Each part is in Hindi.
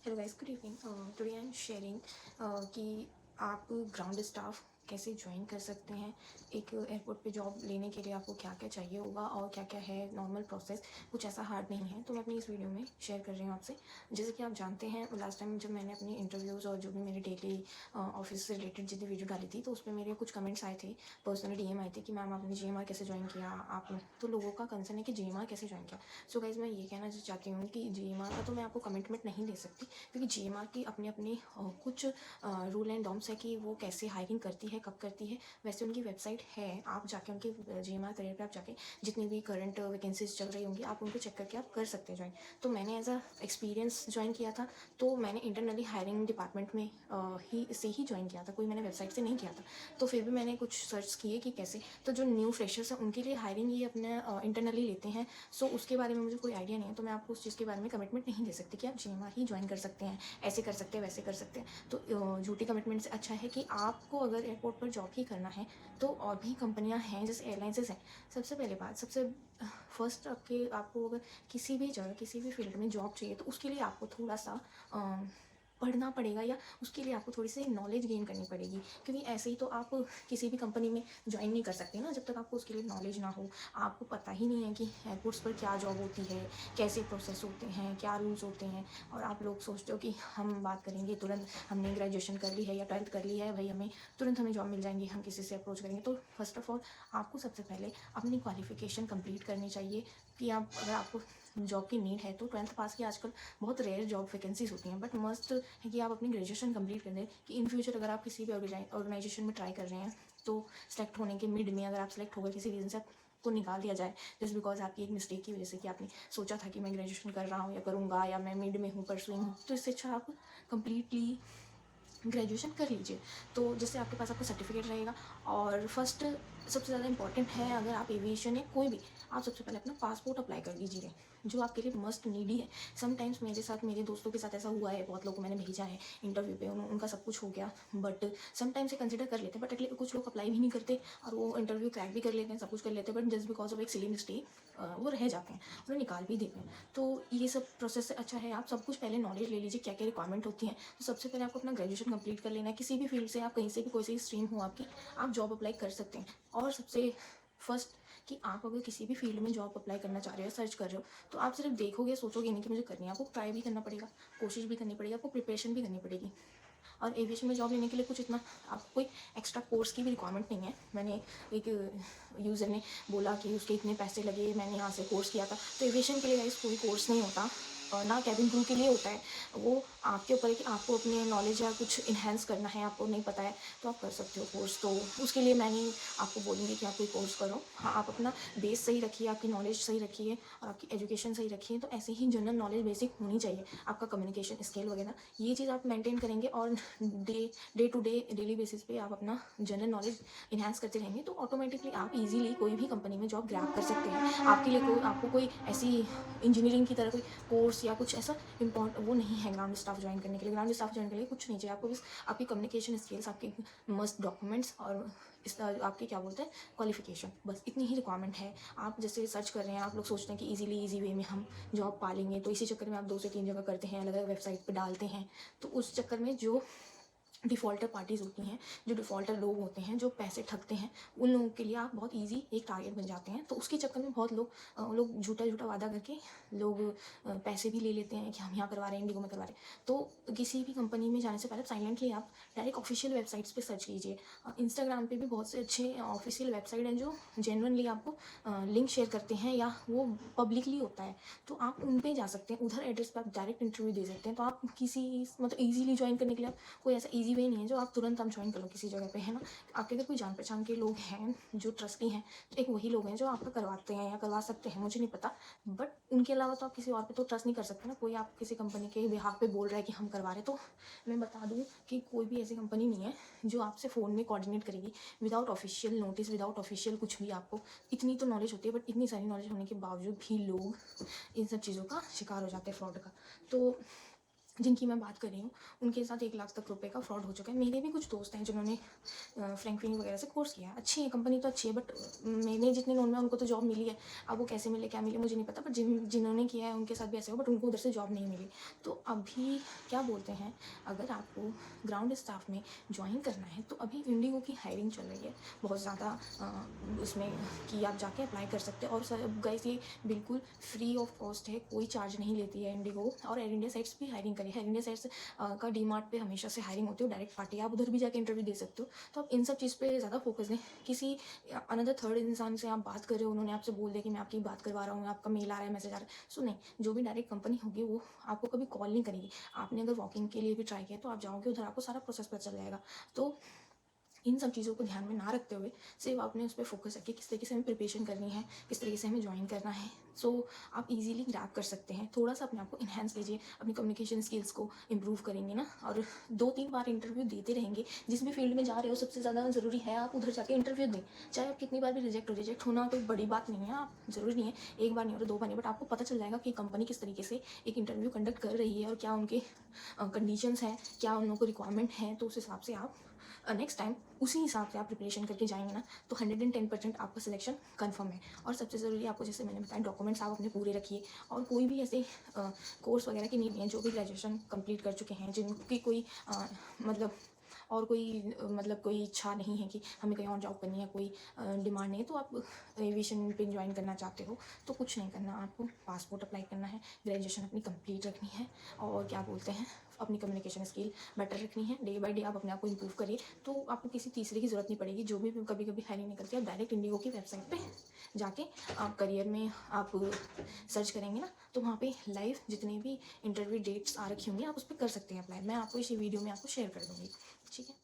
Hello guys, good evening. Today I am sharing कि आप ग्राउंड स्टाफ कैसे ज्वाइन कर सकते हैं। एक एयरपोर्ट पे जॉब लेने के लिए आपको क्या क्या चाहिए होगा और क्या क्या है नॉर्मल प्रोसेस, कुछ ऐसा हार्ड नहीं है। तो मैं अपनी इस वीडियो में शेयर कर रही हूँ आपसे। जैसे कि आप जानते हैं, लास्ट टाइम जब मैंने अपनी इंटरव्यूज़ और जो भी मेरे डेली ऑफिस से रिलेटेड जितनी वीडियो डाली थी, तो उस पर मेरे कुछ कमेंट्स आए थे, पर्सनली डीएम आए थे कि मैम आपने जीएमआर कैसे ज्वाइन किया। आप तो लोगों का कंसर्न है कि जीएमआर कैसे ज्वाइन किया। सो गाइज, मैं ये कहना चाहती हूँ कि जीएमआर का तो मैं आपको कमिटमेंट नहीं दे सकती, क्योंकि जीएमआर की अपनी अपनी कुछ रूल एंड नॉर्म्स है कि वो कैसे हायरिंग करती है, कब करती है। वैसे उनकी वेबसाइट है, आप जाके उनके जीएमआर करियर पे आप जाके जितनी भी करंट वैकेंसीज चल रही होंगी आप उनको चेक करके आप कर सकते हैं ज्वाइन। तो मैंने एज अ एक्सपीरियंस ज्वाइन किया था, तो मैंने इंटरनली हायरिंग डिपार्टमेंट में ही ज्वाइन किया था, कोई मैंने वेबसाइट से नहीं किया था। तो फिर भी मैंने कुछ सर्च किए कि कैसे। तो जो न्यू फ्रेशर्स हैं उनके लिए हायरिंग ये अपने इंटरनली लेते हैं। सो उसके बारे में मुझे कोई आइडिया नहीं है, तो मैं आपको उस चीज़ के बारे में कमिटमेंट नहीं दे सकती कि आप जीएमआर ही ज्वाइन कर सकते हैं, ऐसे कर सकते हैं, वैसे कर सकते हैं। तो झूठी कमिटमेंट से अच्छा है कि आपको अगर एयरपोर्ट पर जॉब ही करना है तो और भी कंपनियां हैं, जैसे एयरलाइंसेज हैं। सबसे पहले बात, सबसे फर्स्ट आपको अगर किसी भी जगह किसी भी फील्ड में जॉब चाहिए तो उसके लिए आपको थोड़ा सा पढ़ना पड़ेगा, या उसके लिए आपको थोड़ी सी नॉलेज गेन करनी पड़ेगी। क्योंकि ऐसे ही तो आप किसी भी कंपनी में ज्वाइन नहीं कर सकते ना, जब तक आपको उसके लिए नॉलेज ना हो। आपको पता ही नहीं है कि एयरपोर्ट्स पर क्या जॉब होती है, कैसे प्रोसेस होते हैं, क्या रूल्स होते हैं। और आप लोग सोचते हो कि हम बात करेंगे तुरंत, हमने ग्रेजुएशन कर ली है या 12th कर ली है भाई, हमें जॉब मिल जाएंगी, हम किसी से अप्रोच करेंगे। तो फर्स्ट ऑफ ऑल आपको सबसे पहले अपनी क्वालिफिकेशन कंप्लीट करनी चाहिए। कि आप अगर आपको जॉब की नीड है तो 12th पास की आजकल बहुत रेयर जॉब वैकेंसीज होती हैं, बट मस्ट है कि आप अपनी ग्रेजुएशन कंप्लीट कर दें, कि इन फ्यूचर अगर आप किसी भी ऑर्गेनाइजेशन में ट्राई कर रहे हैं तो सेलेक्ट होने के मिड में अगर आप सेलेक्ट हो गए, किसी रीज़न से आपको निकाल दिया जाए जस्ट बिकॉज आपकी एक मिस्टेक की वजह से, कि आपने सोचा था कि मैं ग्रेजुएशन कर रहा हूँ या करूँगा, या मैं मिड में हूँ, परसुइंग हूँ, तो इससे अच्छा आप कंप्लीटली ग्रेजुएशन कर लीजिए। तो जिससे आपके पास आपका सर्टिफिकेट रहेगा। और फर्स्ट सबसे ज़्यादा इंपॉर्टेंट है, अगर आप एविएशन या कोई भी, आप सबसे पहले अपना पासपोर्ट अप्लाई कर दीजिए, जो आपके लिए मस्ट नीडी है। समटाइम्स मेरे साथ, मेरे दोस्तों के साथ ऐसा हुआ है, बहुत लोगों को मैंने भेजा है इंटरव्यू पे, उनका सब कुछ हो गया, बट समटाइम्स से कंसिडर कर लेते हैं, बट एटलीस्ट कुछ लोग अप्लाई भी नहीं करते और वो इंटरव्यू क्रैक भी कर लेते हैं, सब कुछ कर लेते हैं, बट जस्ट बिकॉज ऑफ एक सिली मिस्टेक वो रह जाते हैं, उन्हें निकाल भी देते हैं। तो ये सब प्रोसेस से अच्छा है आप सब कुछ पहले नॉलेज ले लीजिए, क्या क्या रिक्वायरमेंट होती है। तो सबसे पहले आपको अपना ग्रेजुएशन कंप्लीट कर लेना है। किसी भी फील्ड से, आप कहीं से भी, कोई सी स्ट्रीम हो आपकी, आप जॉब अप्लाई कर सकते हैं। और सबसे फर्स्ट, कि आप अगर किसी भी फील्ड में जॉब अप्लाई करना चाह रहे हो, सर्च कर रहे हो, तो आप सिर्फ देखोगे, सोचोगे नहीं कि मुझे करनी है। आपको ट्राई भी करना पड़ेगा, कोशिश भी करनी पड़ेगी, आपको प्रिपरेशन भी करनी पड़ेगी। और एविएशन में जॉब लेने के लिए कुछ इतना आपको कोई एक्स्ट्रा कोर्स की भी रिक्वायरमेंट नहीं है। मैंने एक यूज़र ने बोला कि उसके इतने पैसे लगे, मैंने यहाँ से कोर्स किया था। तो एविएशन के लिए गाइस कोई कोर्स नहीं होता, और ना कैबिन क्रू के लिए होता है। वो आपके ऊपर है कि आपको अपनी नॉलेज या कुछ इन्हेंस करना है, आपको नहीं पता है तो आप कर सकते हो कोर्स। तो उसके लिए मैं नहीं आपको बोलूँगी कि आप कोई कोर्स करो। हाँ, आप अपना बेस सही रखिए, आपकी नॉलेज सही रखिए और आपकी एजुकेशन सही रखिए। तो ऐसे ही जनरल नॉलेज बेसिक होनी चाहिए, आपका कम्युनिकेशन स्किल वगैरह, ये चीज़ आप मेंटेन करेंगे और day to day daily basis पे आप अपना जनरल नॉलेज इन्हांस करते रहेंगे, तो ऑटोमेटिकली आप इजीली कोई भी कंपनी में जॉब ग्रैब कर सकते हैं। आपके लिए आपको कोई ऐसी इंजीनियरिंग की तरह कोई कोर्स या कुछ ऐसा वो नहीं है ग्राउंड स्टाफ ज्वाइन करने के लिए। ग्राउंड स्टाफ ज्वाइन करने के लिए कुछ नहीं चाहिए आपको, बस आपकी कम्युनिकेशन स्किल्स, आपके मस्त डॉक्यूमेंट्स और इस आपके क्या बोलते हैं क्वालिफिकेशन, बस इतनी ही रिक्वायरमेंट है। आप जैसे सर्च कर रहे हैं, आप लोग सोचते हैं कि ईजी वे में हम जॉब पा लेंगे, तो इसी चक्कर में आप 2 से 3 जगह करते हैं, अलग अलग वेबसाइट पे डालते हैं। तो उस चक्कर में जो डिफ़ॉल्टर पार्टीज़ होती हैं, जो डिफ़ॉल्टर लोग होते हैं, जो पैसे ठगते हैं, उन लोगों के लिए आप बहुत ईज़ी एक टारगेट बन जाते हैं। तो उसके चक्कर में बहुत लोग झूठा वादा करके लोग पैसे भी ले लेते हैं कि हम यहाँ करवा रहे हैं, इंडिगो में करवा रहे हैं। तो किसी भी कंपनी में जाने से पहले साइलेंटली आप डायरेक्ट ऑफिशियल वेबसाइट्स पे सर्च कीजिए। इंस्टाग्राम पे भी बहुत से अच्छे ऑफिशियल वेबसाइट हैं जो जेन्युइनली आपको लिंक शेयर करते हैं, या वो पब्लिकली होता है, तो आप उन पे जा सकते हैं। उधर एड्रेस पे आप डायरेक्ट इंटरव्यू दे सकते हैं। तो आप किसी मतलब ईज़िली ज्वाइन करने के लिए कोई ऐसा ईजी वे नहीं है जो आप तुरंत आप ज्वाइन कर लो किसी जगह पे, है ना। आपके अगर कोई जान पहचान के लोग हैं जो ट्रस्टी हैं, तो एक वही लोग हैं जो आपका करवाते हैं या करवा सकते हैं, मुझे नहीं पता। बट उनके अलावा तो आप किसी और पे तो ट्रस्ट नहीं कर सकते ना। कोई आप किसी कंपनी के बिहाफ पे बोल रहा है कि हम करवा रहे हैं, तो मैं बता दूँ कि कोई भी ऐसी कंपनी नहीं है जो आपसे फ़ोन में कोऑर्डिनेट करेगी without official notice, without official कुछ भी। आपको इतनी तो नॉलेज होती है, बट इतनी सारी नॉलेज होने के बावजूद भी लोग इन सब चीज़ों का शिकार हो जाते हैं, फ्रॉड का। तो जिनकी मैं बात कर रही हूँ, उनके साथ 1 लाख तक रुपए का फ्रॉड हो चुका है। मेरे भी कुछ दोस्त हैं जिन्होंने फ्रैंकलिन वगैरह से कोर्स किया है। अच्छी है, कंपनी तो अच्छी है, बट मैंने जितने नोन में उनको तो जॉब मिली है। अब वो कैसे मिले, क्या मिले मुझे नहीं पता, बट जिन्होंने किया है उनके साथ भी ऐसे हो, बट उनको उधर से जॉब नहीं मिली। तो अभी क्या बोलते हैं, अगर आपको ग्राउंड स्टाफ में जॉइन करना है तो अभी इंडिगो की हायरिंग चल रही है बहुत ज़्यादा, उसमें कि आप जाके अप्लाई कर सकते हैं। और सर गाइस, ये बिल्कुल फ्री ऑफ कॉस्ट है, कोई चार्ज नहीं लेती है इंडिगो। और एयर इंडिया साइट्स भी हायरिंग करी है। एयर इंडिया साइट्स का डीमार्ट पे हमेशा से हायरिंग होती है, डायरेक्ट पार्टी, आप उधर भी जाके इंटरव्यू दे सकते हो। तो आप इन सब चीज़ पे ज़्यादा फोकस दें। किसी अनदर थर्ड इंसान से आप बात कर रहे हो, उन्होंने आपसे बोल दिया कि मैं आपकी बात करवा रहा हूँ, आपका मेल आ रहा है, मैसेज आ रहा है, सो नहीं, जो भी डायरेक्ट कंपनी होगी वो आपको कभी कॉल नहीं करेगी। आपने अगर वॉकिंग के लिए भी ट्राई किया तो आप जाओगे उधर, आपको सारा प्रोसेस पता चल जाएगा। तो इन सब चीज़ों को ध्यान में ना रखते हुए सिर्फ आपने उस पर फोकस रखिए, किस तरीके से हमें प्रिपरेशन करनी है, किस तरीके से हमें ज्वाइन करना है। सो आप इजीली ग्रैब कर सकते हैं। थोड़ा सा अपने आप को इन्हेंस कीजिए, अपनी कम्युनिकेशन स्किल्स को इम्प्रूव करेंगे ना, और 2-3 बार इंटरव्यू देते रहेंगे। जिस भी फील्ड में जा रहे हो, सबसे ज़्यादा ज़रूरी है आप उधर जाके इंटरव्यू दें। चाहे आप कितनी बार भी रिजेक्ट होना कोई बड़ी बात नहीं है। आप ज़रूरी नहीं है एक बार नहीं हो रहा, 2 बार नहीं, बट आपको पता चल जाएगा कि कंपनी किस तरीके से एक इंटरव्यू कंडक्ट कर रही है और क्या उनके कंडीशंस हैं, क्या उन लोगों को रिक्वायरमेंट है। तो उस हिसाब से आप नेक्स्ट टाइम उसी हिसाब से आप प्रिपरेशन करके जाएंगे ना, तो 110% आपका सिलेक्शन कंफर्म है। और सबसे ज़रूरी आपको, जैसे मैंने बताया, डॉक्यूमेंट्स आप अपने पूरे रखिए। और कोई भी ऐसे कोर्स वगैरह की नहीं है, जो भी ग्रेजुएशन कंप्लीट कर चुके हैं, जिनकी कोई मतलब और कोई मतलब कोई इच्छा नहीं है कि हमें कहीं और जॉब करनी है, कोई डिमांड नहीं है, तो आप एविएशन पे ज्वाइन करना चाहते हो तो कुछ नहीं करना, आपको पासपोर्ट अप्लाई करना है, ग्रेजुएशन अपनी कंप्लीट रखनी है, और क्या बोलते हैं, अपनी कम्युनिकेशन स्किल बेटर रखनी है। डे बाय डे आप अपने आप को इम्प्रूव करिए, तो आपको किसी तीसरे की ज़रूरत नहीं पड़ेगी। जो भी कभी कभी हायरिंग निकलती है, आप डायरेक्ट इंडिगो की वेबसाइट पे जाके आप करियर में आप सर्च करेंगे ना, तो वहाँ पे लाइव जितने भी इंटरव्यू डेट्स आ रखी होंगी, आप उस पर कर सकते हैं अप्लाई। मैं आपको इसी वीडियो में आपको शेयर कर दूँगी, ठीक है।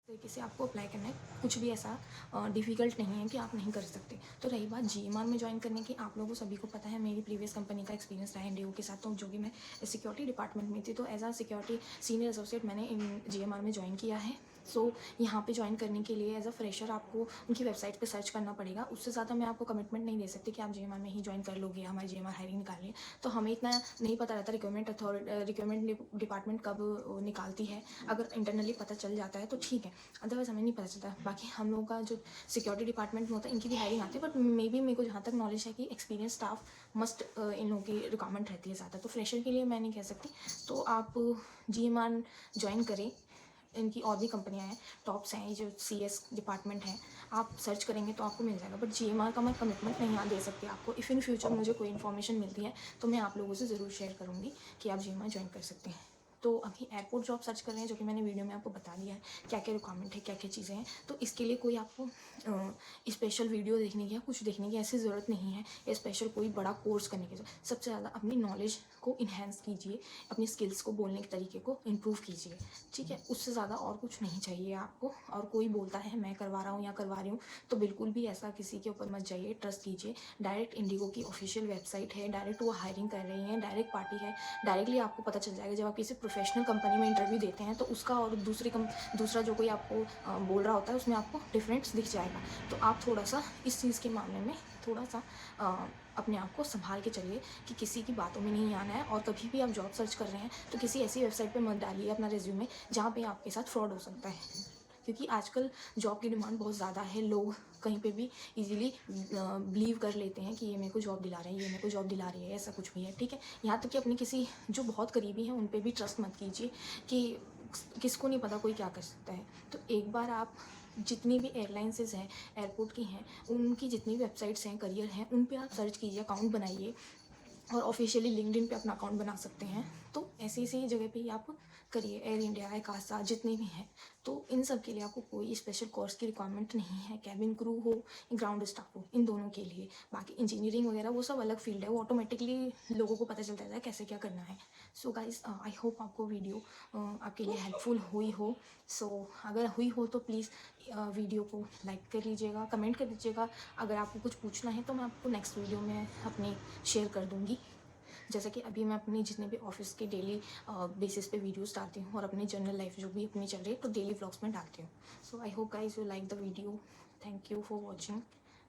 तरीके से आपको अप्लाई करना है, कुछ भी ऐसा डिफ़िकल्ट नहीं है कि आप नहीं कर सकते। तो रही बात जीएमआर में ज्वाइन करने की, आप लोगों सभी को पता है मेरी प्रीवियस कंपनी का एक्सपीरियंस रहा है इंडिगो के साथ, तो जो कि मैं सिक्योरिटी डिपार्टमेंट में थी, तो as a security senior associate मैंने इन जीएमआर में ज्वाइन किया है। सो यहाँ पे ज्वाइन करने के लिए एज अ फ्रेशर आपको उनकी वेबसाइट पे सर्च करना पड़ेगा। उससे ज़्यादा मैं आपको कमिटमेंट नहीं दे सकती कि आप जीएमआर में ही ज्वाइन कर लोगे, हमारी जीएमआर हायरिंग निकाल है। तो हमें इतना नहीं पता रहता रिक्वायरमेंट डिपार्टमेंट कब निकालती है। अगर इंटरनली पता चल जाता है तो ठीक है, अदरवाइज़ हमें नहीं पता चलता। बाकी हम लोगों का जो सिक्योरिटी डिपार्टमेंट में होता है, इनकी भी हायरिंग आती है, बट मे बी मेरे को जहाँ तक नॉलेज है कि एक्सपीरियंस स्टाफ मस्ट इन लोगों की रिक्वायरमेंट रहती है ज़्यादा। तो फ्रेशर के लिए मैं नहीं कह सकती। तो आप जीएमआर ज्वाइन करें। इनकी और भी कंपनियां हैं, टॉप्स हैं, ये जो सीएस डिपार्टमेंट है, आप सर्च करेंगे तो आपको मिल जाएगा। बट जीएमआर का मैं कमिटमेंट नहीं दे सकती आपको। इफ़ इन फ्यूचर मुझे कोई इन्फॉर्मेशन मिलती है तो मैं आप लोगों से ज़रूर शेयर करूँगी कि आप जीएमआर ज्वाइन कर सकते हैं। तो अभी एयरपोर्ट जॉब सर्च कर रहे हैं, जो कि मैंने वीडियो में आपको बता दिया है क्या क्या रिक्वायरमेंट है, क्या क्या चीज़ें हैं। तो इसके लिए कोई आपको स्पेशल वीडियो देखने की या कुछ देखने की ऐसी ज़रूरत नहीं है, या स्पेशल कोई बड़ा कोर्स करने की। सबसे ज़्यादा अपनी नॉलेज को इन्हेंस कीजिए, अपनी स्किल्स को, बोलने के तरीके को इम्प्रूव कीजिए, ठीक है। उससे ज़्यादा और कुछ नहीं चाहिए आपको। और कोई बोलता है मैं करवा रहा हूँ या करवा रही हूँ, तो बिल्कुल भी ऐसा किसी के ऊपर मत जाइए, ट्रस्ट कीजिए। डायरेक्ट इंडिगो की ऑफिशियल वेबसाइट है, डायरेक्ट वो हायरिंग कर रही हैं, डायरेक्ट पार्टी है, डायरेक्टली आपको पता चल जाएगा। जब आप किसी प्रोफेशनल कंपनी में इंटरव्यू देते हैं तो उसका और दूसरा जो कोई आपको बोल रहा होता है, उसमें आपको डिफरेंस दिख जाएगा। तो आप थोड़ा सा इस चीज़ के मामले में थोड़ा सा अपने आप को संभाल के चलिए कि किसी की बातों में नहीं आना है। और कभी भी आप जॉब सर्च कर रहे हैं तो किसी ऐसी वेबसाइट पे मत डालिए अपना रिज्यूमे जहाँ पे आपके साथ फ्रॉड हो सकता है, क्योंकि आजकल जॉब की डिमांड बहुत ज़्यादा है। लोग कहीं पे भी इजीली बिलीव कर लेते हैं कि ये मेरे को जॉब दिला रहा है, ये मेरे को जॉब दिला रही है, ऐसा कुछ भी है, ठीक है। यहाँ तक कि अपने किसी जो बहुत करीबी हैं उन पे भी ट्रस्ट मत कीजिए कि किसको नहीं पता कोई क्या कर सकता है। तो एक बार आप जितनी भी एयरलाइंसेज हैं, एयरपोर्ट की हैं, उनकी जितनी भी वेबसाइट्स हैं, करियर हैं, उन पे आप सर्च कीजिए, अकाउंट बनाइए और ऑफिशियली लिंक्डइन पे अपना अकाउंट बना सकते हैं। तो ऐसी ऐसी जगह पे ही आप करिए, एयर इंडिया, एकासा, जितने भी हैं। तो इन सब के लिए आपको कोई स्पेशल कोर्स की रिक्वायरमेंट नहीं है, कैबिन क्रू हो, ग्राउंड स्टाफ हो, इन दोनों के लिए। बाकी इंजीनियरिंग वगैरह वो सब अलग फील्ड है, वो ऑटोमेटिकली लोगों को पता चलता है कैसे क्या करना है। सो गाइज, आई होप आपको वीडियो आपके लिए हेल्पफुल हुई हो। सो अगर हुई हो तो प्लीज़ वीडियो को लाइक कर लीजिएगा, कमेंट कर दीजिएगा। अगर आपको कुछ पूछना है तो मैं आपको नेक्स्ट वीडियो में अपनी शेयर कर दूँगी। जैसा कि अभी मैं अपनी जितने भी ऑफिस के डेली बेसिस पे वीडियोस डालती हूँ और अपनी जनरल लाइफ जो भी अपनी चल रही है तो डेली व्लॉग्स में डालती हूँ। So I hope guys you like the video. Thank you for watching.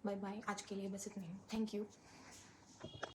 Bye bye. आज के लिए बस इतना ही। Thank you.